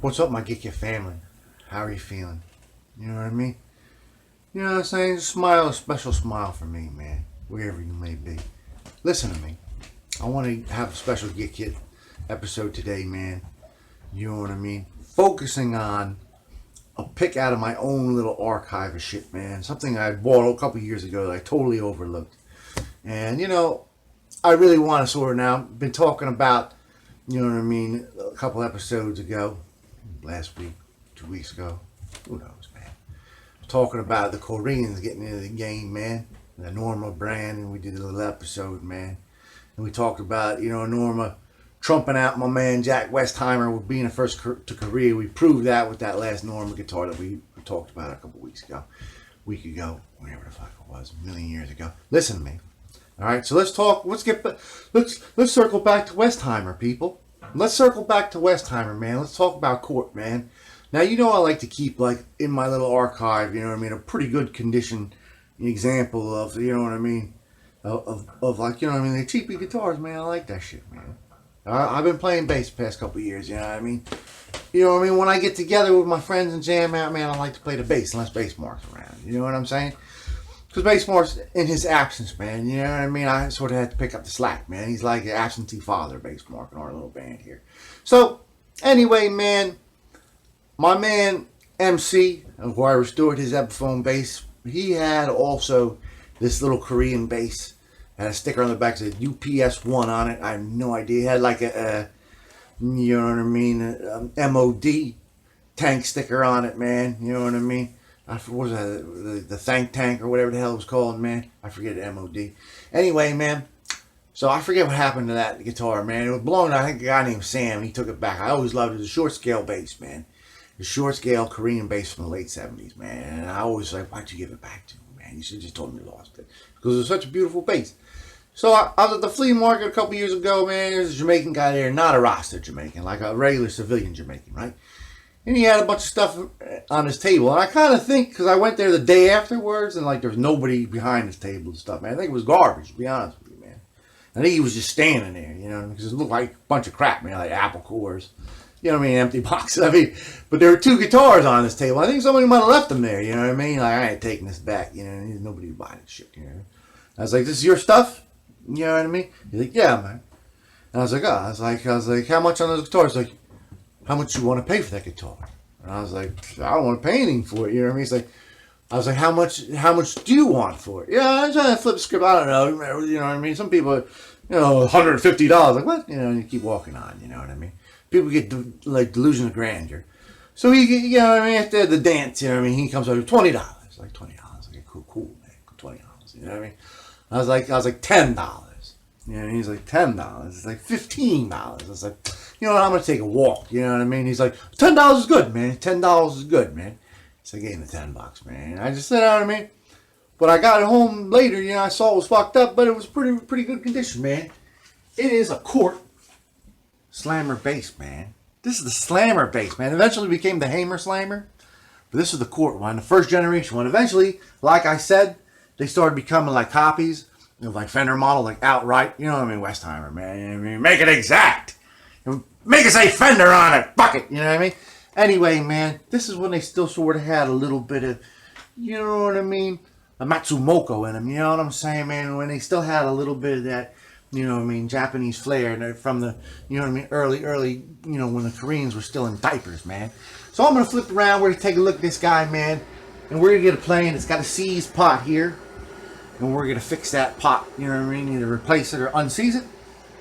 What's up, my Guitkit family? How are you feeling? You know what I mean? You know what I'm saying? Smile, a special smile for me, man. Wherever you may be. Listen to me. I want to have a special Guitkit episode today, man. You know what I mean? Focusing on a pick out of my own little archive of shit, man. Something I bought a couple years ago that I totally overlooked. And, I really want to sort of now, been talking about, you know what I mean, a couple episodes ago, last week, 2 weeks ago, who knows, man. Talking about the Koreans getting into the game, man. The Norma brand, and we did a little episode, man. And we talked about, Norma trumping out my man Jack Westheimer with being the first to Korea. We proved that with that last Norma guitar that we talked about a couple weeks ago, week ago, whatever the fuck it was, a million years ago. Listen to me. All right, so let's talk. Let's circle back to Westheimer, people. Let's circle back to Westheimer, man. Let's talk about Cort, man. Now, I like to keep, like, in my little archive, a pretty good condition example of, of like, the cheapy guitars, man. I like that shit, man. I've been playing bass the past couple of years, you know what I mean? When I get together with my friends and jam out, man, I like to play the bass unless Bass Mark's around. You know what I'm saying? Because Bass Mark's in his absence, man. You know what I mean? I sort of had to pick up the slack, man. He's like an absentee father, Bass Mark, in our little band here. So, anyway, man, my man MC, who I restored his Epiphone bass, he had also this little Korean bass. Had a sticker on the back that said UPS-1 on it. I have no idea. It had like a you know what I mean, MOD tank sticker on it, man. You know what I mean? What was that? The Thank Tank or whatever the hell it was called, man. I forget the MOD. Anyway, man. So I forget what happened to that guitar, man. It was blown out. I think a guy named Sam. He took it back. I always loved it. It was a short scale bass, man. The short scale Korean bass from the late 70s, man. And I always like, why'd you give it back to me, man? You should have just told me you lost it. Because it was such a beautiful bass. So I was at the flea market a couple years ago, man. There's a Jamaican guy there, not a roster Jamaican, like a regular civilian Jamaican, right? And he had a bunch of stuff on his table. And I kind of think, because I went there the day afterwards, and like there was nobody behind his table and stuff, man. I think it was garbage, to be honest with you, man. I think he was just standing there, because it looked like a bunch of crap, man, like apple cores. You know what I mean? Empty boxes. I mean, but there were two guitars on this table. I think somebody might have left them there, you know what I mean? Like, I ain't taking this back, there's nobody buying this shit, I was like, this is your stuff? You know what I mean? He's like, yeah, man. And I was like, oh. I was like, how much on those guitars? He's like, how much you want to pay for that guitar? And I was like, I don't want to pay anything for it. You know what I mean? He's like, I was like, how much do you want for it? Yeah, I'm trying to flip the script. I don't know. You know what I mean? Some people, $150. Like, what? And you keep walking on. You know what I mean? People get like delusion of grandeur. So he, after the dance, you know what I mean? He comes over $20. Like $20. Like, cool, man. $20. You know what I mean? I was like $10. He's like $10. It's like $15. I was like, I'm gonna take a walk. You know what I mean? He's like, $10 is good, man. $10 is good, man. So I gave him the $10, man. And I just said, you know what I mean? But I got it home later. I saw it was fucked up, but it was pretty good condition, man. It is a Cort Slammer bass, man. This is the Slammer bass, man. Eventually became the Hamer Slammer, but this is the Cort one, the first generation one. Eventually, like I said, they started becoming like copies of like Fender model, like outright. You know what I mean? Westheimer, man. Make it exact. Make it say Fender on it. Fuck it. You know what I mean? Anyway, man, this is when they still sort of had a little bit of, you know what I mean, a Matsumoko in them. You know what I'm saying, man? When they still had a little bit of that, Japanese flair from the, early, when the Koreans were still in diapers, man. So I'm going to flip around. We're going to take a look at this guy, man. And we're going to get a plane. It's got a seized pot here. And we're going to fix that pot, either replace it or unseize it.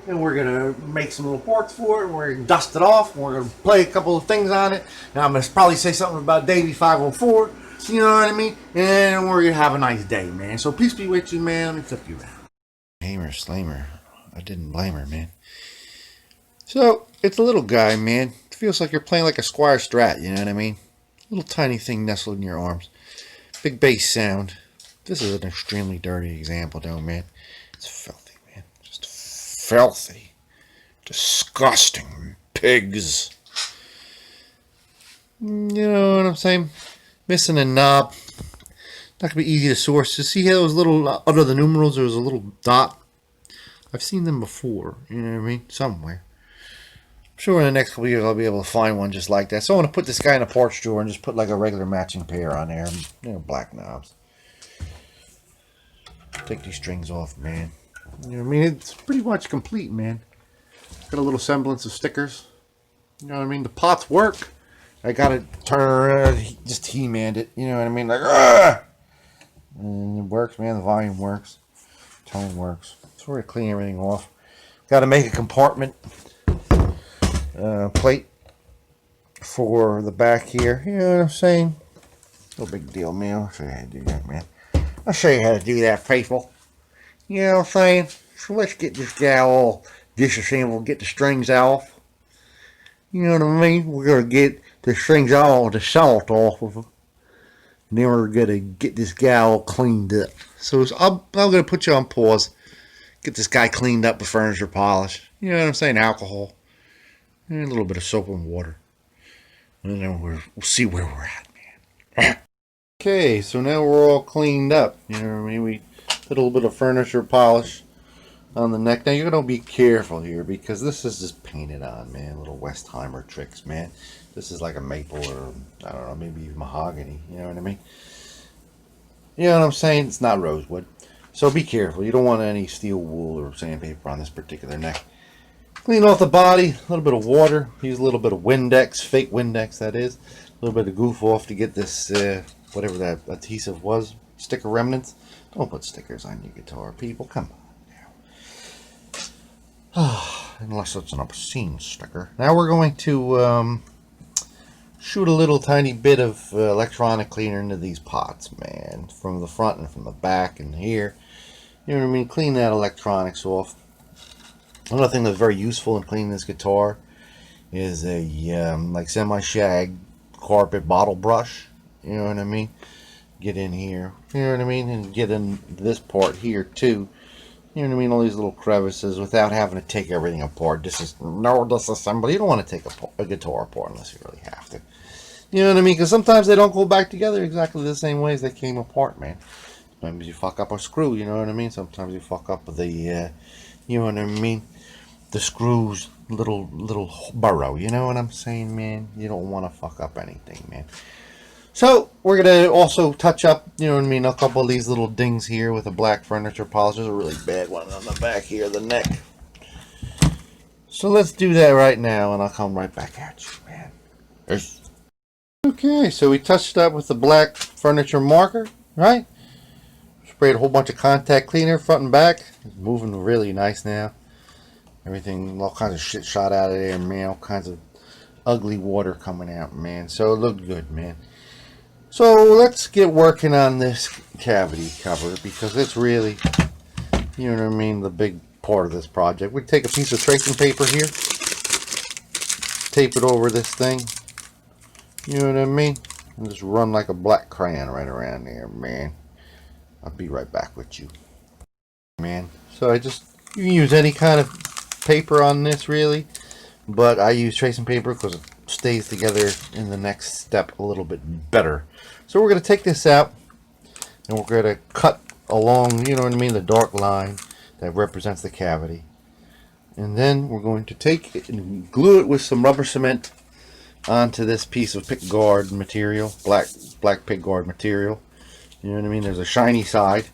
And we're going to make some little ports for it. And we're going to dust it off. And we're going to play a couple of things on it. And I'm going to probably say something about Davey 504. You know what I mean? And we're going to have a nice day, man. So peace be with you, man. Let me flip you around. Hamer Slammer. I didn't blame her, man. So, it's a little guy, man. It feels like you're playing like a Squire Strat, you know what I mean? Little tiny thing nestled in your arms. Big bass sound. This is an extremely dirty example, though, man. It's filthy, man. Just filthy. Disgusting pigs. You know what I'm saying? Missing a knob. Not going to be easy to source. You see how those little, under the numerals, there was a little dot? I've seen them before. You know what I mean? Somewhere. I'm sure in the next couple years I'll be able to find one just like that. So I'm going to put this guy in a porch drawer and just put like a regular matching pair on there. You know, black knobs. Take these strings off, man. You know what I mean? It's pretty much complete, man. Got a little semblance of stickers. You know what I mean? The pots work. I got to turn, just He-manned it. You know what I mean? Like, Argh! And it works, man. The volume works. Tone works. So we're going to clean everything off. Got to make a compartment plate for the back here. You know what I'm saying? No big deal, man. I'll show you how to do that, man. I'll show you how to do that, people. You know what I'm saying? So let's get this guy all disassembled, get the strings off. You know what I mean? We're going to get the strings all, the salt off of them. And then we're going to get this guy all cleaned up. So I'm going to put you on pause. Get this guy cleaned up with furniture polish. You know what I'm saying? Alcohol. And a little bit of soap and water. And then we'll see where we're at, man. Okay, so now we're all cleaned up. You know what I mean? We put a little bit of furniture polish on the neck. Now you're going to be careful here because this is just painted on, man. Little Westheimer tricks, man. This is like a maple or, I don't know, maybe even mahogany. You know what I mean? You know what I'm saying? It's not rosewood. So be careful. You don't want any steel wool or sandpaper on this particular neck. Clean off the body. A little bit of water. Use a little bit of Windex. Fake Windex, that is. A little bit of goof off to get this, whatever that adhesive was. Sticker remnants. Don't put stickers on your guitar, people. Come on now. Unless it's an obscene sticker. Now we're going to shoot a little tiny bit of electronic cleaner into these pots, man. From the front and from the back and here. You know what I mean? Clean that electronics off. Another thing that's very useful in cleaning this guitar is a like semi-shag carpet bottle brush. You know what I mean? Get in here. You know what I mean? And get in this part here too. You know what I mean? All these little crevices without having to take everything apart. This is no disassembly. You don't want to take a guitar apart unless you really have to. You know what I mean? Because sometimes they don't go back together exactly the same way as they came apart, man. Sometimes you fuck up a screw. You know what I mean? Sometimes you fuck up the, you know what I mean? The screw's little burrow. You know what I'm saying, man? You don't want to fuck up anything, man. So we're gonna also touch up, you know what I mean, a couple of these little dings here with a black furniture polish. There's a really bad one on the back here, the neck. So let's do that right now, and I'll come right back at you, man. Okay, so we touched up with the black furniture marker, right? Sprayed a whole bunch of contact cleaner front and back. It's moving really nice now. Everything, all kinds of shit shot out of there, man. All kinds of ugly water coming out, man. So it looked good, man. So let's get working on this cavity cover because it's really, you know what I mean, the big part of this project. We take a piece of tracing paper here, tape it over this thing, you know what I mean, and just run like a black crayon right around there, man. I'll be right back with you, man. So you can use any kind of paper on this really, but I use tracing paper because it stays together in the next step a little bit better. So we're going to take this out and we're going to cut along, you know what I mean, the dark line that represents the cavity. And then we're going to take it and glue it with some rubber cement onto this piece of pick guard material, black pick guard material. You know what I mean? There's a shiny side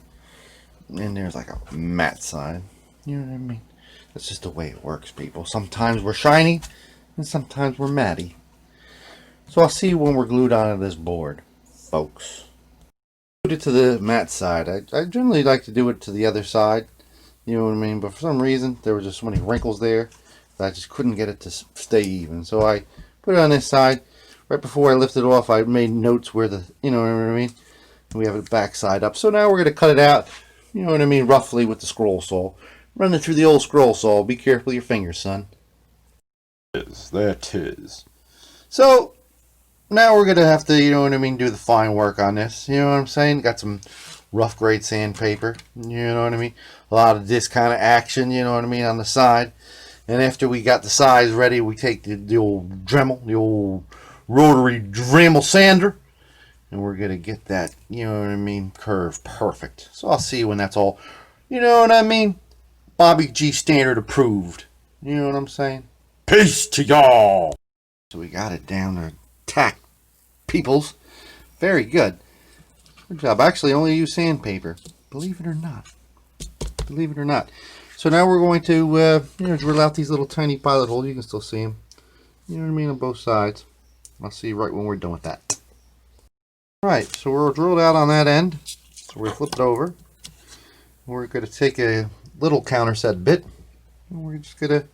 and there's like a matte side. You know what I mean? That's just the way it works, people. Sometimes we're shiny and sometimes we're matty. So I'll see you when we're glued onto this board, folks. Glued it to the matte side. I generally like to do it to the other side. You know what I mean? But for some reason, there were just so many wrinkles there that I just couldn't get it to stay even. So I put it on this side. Right before I lifted it off, I made notes where the, you know what I mean? We have it back side up. So now we're going to cut it out, you know what I mean, roughly with the scroll saw. Run it through the old scroll saw. Be careful with your fingers, son. That is. So now we're going to have to, you know what I mean, do the fine work on this. You know what I'm saying? Got some rough grade sandpaper. You know what I mean? A lot of this kind of action, you know what I mean, on the side. And after we got the size ready, we take the old Dremel, the old rotary Dremel sander. And we're going to get that, you know what I mean, curve perfect. So I'll see you when that's all, you know what I mean, Bobby G standard approved. You know what I'm saying? Peace to y'all. So we got it down to tack, peoples. Very good. Good job. I actually only use sandpaper. Believe it or not. Believe it or not. So now we're going to drill out these little tiny pilot holes. You can still see them. You know what I mean, on both sides. I'll see you right when we're done with that. Alright, so we're drilled out on that end. So we flip it over. We're going to take a little counterset bit. And we're just going to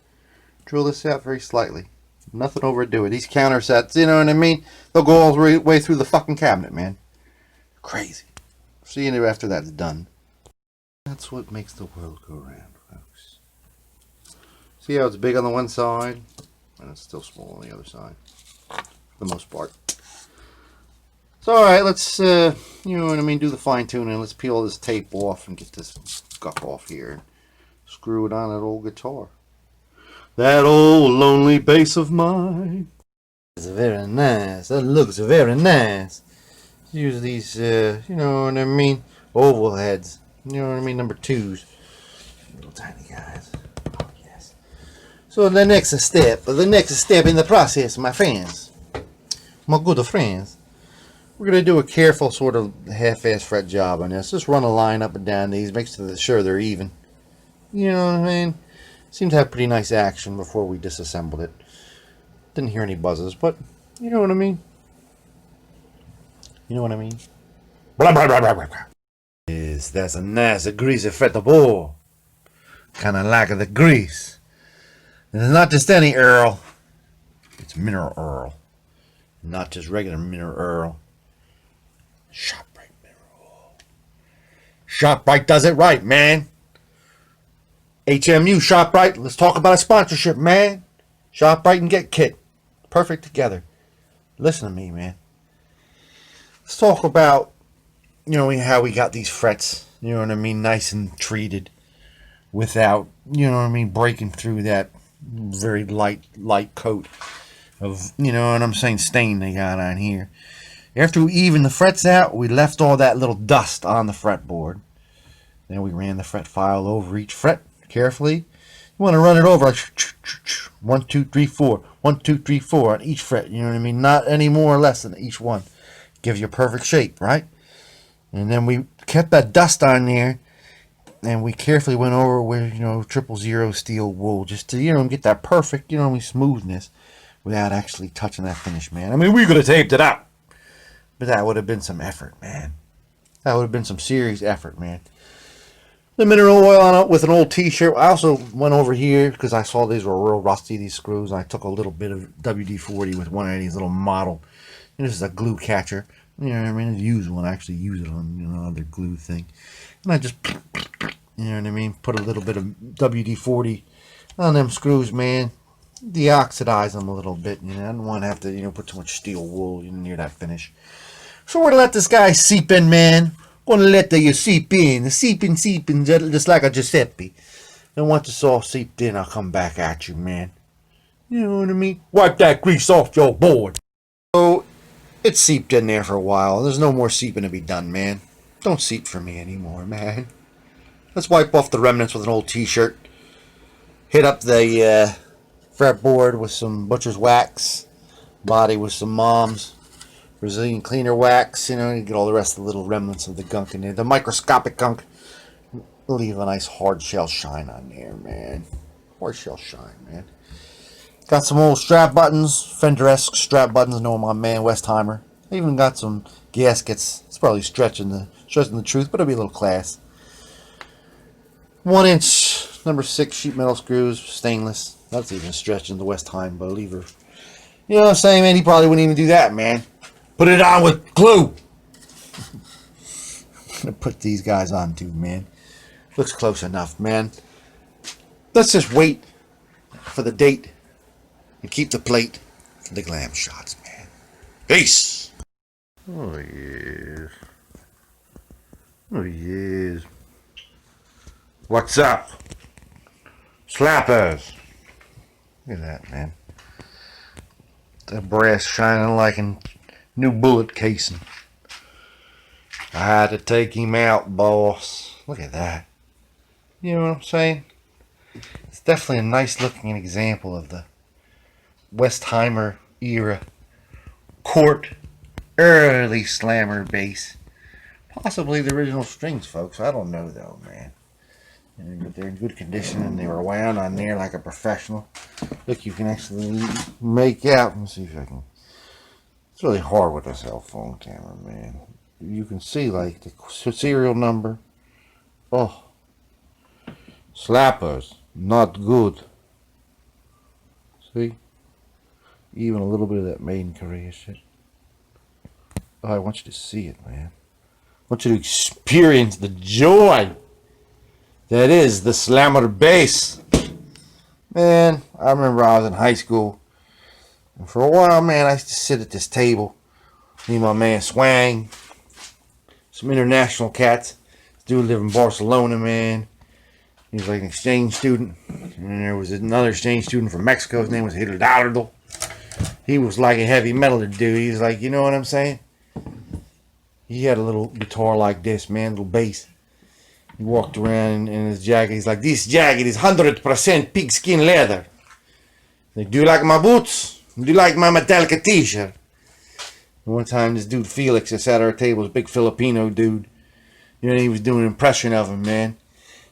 drill this out very slightly. Nothing overdo it. These countersets, you know what I mean? They'll go all the way through the fucking cabinet, man. Crazy. See you after that's done. That's what makes the world go round, folks. See how it's big on the one side? And it's still small on the other side. For the most part. So alright, let's, you know what I mean, do the fine tuning. Let's peel this tape off and get this guck off here. Screw it on that old guitar. That old lonely bass of mine. It's very nice. That looks very nice. Use these, you know what I mean, oval heads. You know what I mean, number 2s. Little tiny guys. Oh, yes. So the next step in the process, my friends. My good friends. We're going to do a careful sort of half-ass fret job on this. Just run a line up and down these. Make sure they're even. You know what I mean? Seemed to have pretty nice action before we disassembled it. Didn't hear any buzzes, but you know what I mean? You know what I mean? Blah, blah, blah, blah, blah. Yes, that's a nice greasy fretboard. Kind of like the grease. And it's not just any Earl. It's mineral Earl. Not just regular mineral Earl. ShopRite mineral. ShopRite does it right, man. HMU, ShopRite. Let's talk about a sponsorship, man. ShopRite and Guitkit. Perfect together. Listen to me, man. Let's talk about, you know, how we got these frets, you know what I mean, nice and treated without, you know what I mean, breaking through that very light coat of, you know what I'm saying, stain they got on here. After we evened the frets out, we left all that little dust on the fretboard. Then we ran the fret file over each fret carefully. You want to run it over like 1, 2, 3, 4, 1, 2, 3, 4 on each fret, you know what I mean, not any more or less than each one. Gives you a perfect shape, right? And then we kept that dust on there, and we carefully went over with, you know, 000 steel wool, just to, you know, get that perfect, you know, smoothness without actually touching that finish, man. I mean, we could have taped it up, but that would have been some effort, man. That would have been some serious effort, man. The mineral oil on it with an old t-shirt. I also went over here because I saw these were real rusty, these screws. I took a little bit of WD-40 with one of these little model. And this is a glue catcher. You know what I mean? I use one. I actually use it on, you know, other glue thing. And I just, you know what I mean? Put a little bit of WD-40 on them screws, man. Deoxidize them a little bit. You know, I don't want to have to, you know, put too much steel wool near that finish. So we're going to let this guy seep in, man. Gonna let you seep in, seeping, just like a Giuseppe. And once it's all seeped in, I'll come back at you, man. You know what I mean? Wipe that grease off your board. So, it's seeped in there for a while. There's no more seeping to be done, man. Don't seep for me anymore, man. Let's wipe off the remnants with an old t-shirt. Hit up the fretboard with some butcher's wax. Body with some Mom's Brazilian cleaner wax, you know, you get all the rest of the little remnants of the gunk in there. The microscopic gunk. Leave a nice hard shell shine on there, man. Hard shell shine, man. Got some old strap buttons, Fender-esque strap buttons, knowing my man Westheimer. I even got some gaskets. It's probably stretching the truth, but it'll be a little class. 1 inch, number 6 sheet metal screws, stainless. That's even stretching the Westheimer believer. You know what I'm saying, man? He probably wouldn't even do that, man. Put it on with glue. I'm gonna put these guys on too, man. Looks close enough, man. Let's just wait for the date and keep the plate for the glam shots, man. Peace. Oh yes. Oh yes. What's up, slappers? Look at that, man. That brass shining like a new bullet casing. I had to take him out, boss. Look at that. You know what I'm saying? It's definitely a nice looking example of the Westheimer era Cort early slammer bass. Possibly the original strings, folks. I don't know though, man. But they're in good condition and they were wound on there like a professional. Look, you can actually make out. Let's see if I can. It's really hard with a cell phone camera, man. You can see like the serial number. Oh, slappers, not good. See? Even a little bit of that made in Korea shit. Oh, I want you to see it, man. I want you to experience the joy that is the slammer bass. Man, I remember I was in high school. And for a while, man, I used to sit at this table. Me and my man Swang. Some international cats. This dude lived in Barcelona, man. He was like an exchange student. And there was another exchange student from Mexico. His name was Hidalgo. He was like a heavy metal dude. He was like, you know what I'm saying? He had a little guitar like this, man, little bass. He walked around in his jacket. He's like, this jacket is 100% pigskin leather. Like, do you like my boots? Do you like my Metallica t-shirt? One time, this dude Felix that sat at our table, this big Filipino dude, you know, he was doing an impression of him, man.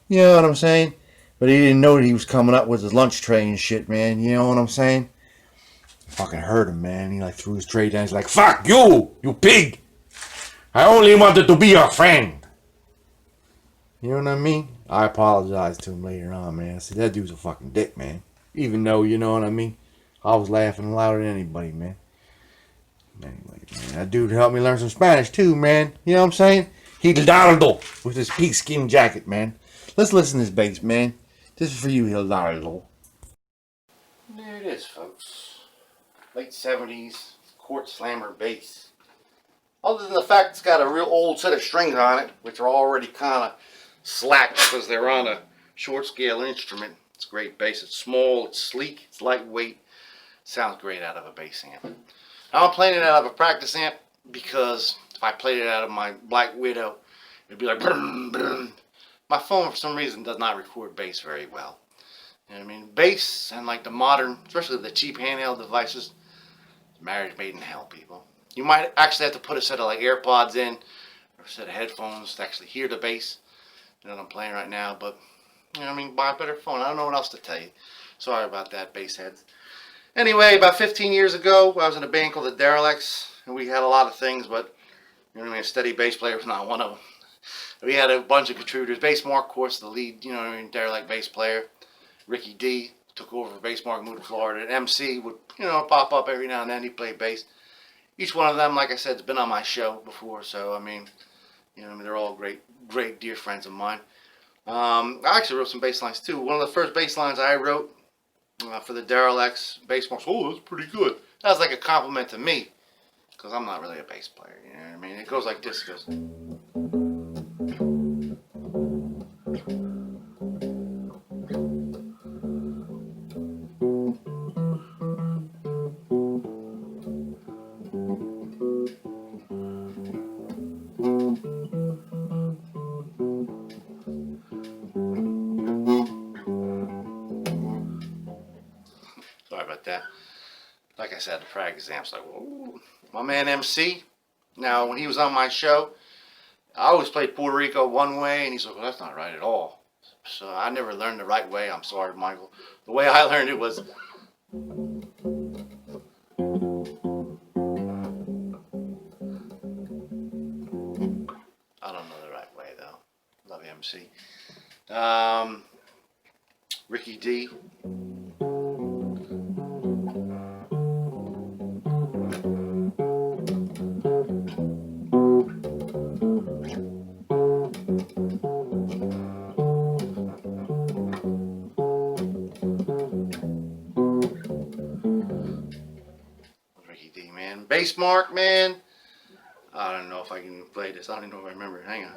You know what I'm saying? But he didn't know that he was coming up with his lunch tray and shit, man. You know what I'm saying? I fucking heard him, man. He like threw his tray down. He's like, fuck you, you pig. I only wanted to be your friend. You know what I mean? I apologized to him later on, man. I said, that dude's a fucking dick, man. Even though, you know what I mean? I was laughing louder than anybody, man. Anyway, man, that dude helped me learn some Spanish too, man. You know what I'm saying? Hidalgo with his pigskin jacket, man. Let's listen to this bass, man. This is for you, Hidalgo. There it is, folks. Late 70s Cort slammer bass. Other than the fact it's got a real old set of strings on it, which are already kind of slack because they're on a short scale instrument. It's a great bass. It's small, it's sleek, it's lightweight. Sounds great out of a bass amp. I'm playing it out of a practice amp because if I played it out of my Black Widow, it'd be like brum, brum. My phone for some reason does not record bass very well. You know what I mean? Bass and like the modern, especially the cheap handheld devices, marriage made in hell, people. You might actually have to put a set of like AirPods in or a set of headphones to actually hear the bass. You know what I'm playing right now, but you know what I mean, buy a better phone. I don't know what else to tell you. Sorry about that, bass heads. Anyway, about 15 years ago, I was in a band called the Derelicts, and we had a lot of things, but you know what I mean, a steady bass player was not one of them. We had a bunch of contributors. Bass Mark, of course, the lead, you know what I mean, Derelict bass player. Ricky D took over for Bass Mark, moved to Florida. And MC would, you know, pop up every now and then. He played bass. Each one of them, like I said, has been on my show before, so I mean, you know, I mean, they're all great dear friends of mine. I actually wrote some bass lines too. One of the first bass lines I wrote for the Derelicts, Bass Mark, oh, that's pretty good. That was like a compliment to me, because I'm not really a bass player, you know what I mean? It goes like this, it goes. Sorry about that. Like I said, the practice amp's like, whoa. My man MC, now when he was on my show, I always played Puerto Rico one way, and he's like, well, that's not right at all. So I never learned the right way. I'm sorry, Michael. The way I learned it was... I don't know the right way, though. Love you, MC. Ricky D. Ricky D, man. Bass Mark, man. I don't know if I can play this. I don't even know if I remember it. Hang on.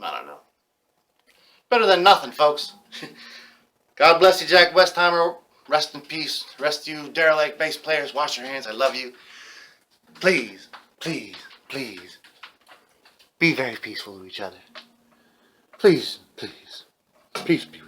I don't know. Better than nothing, folks. God bless you, Jack Westheimer. Rest in peace. Rest of you derelict bass players. Wash your hands. I love you. Please, please, please, be very peaceful to each other. Please, please, peace be with you.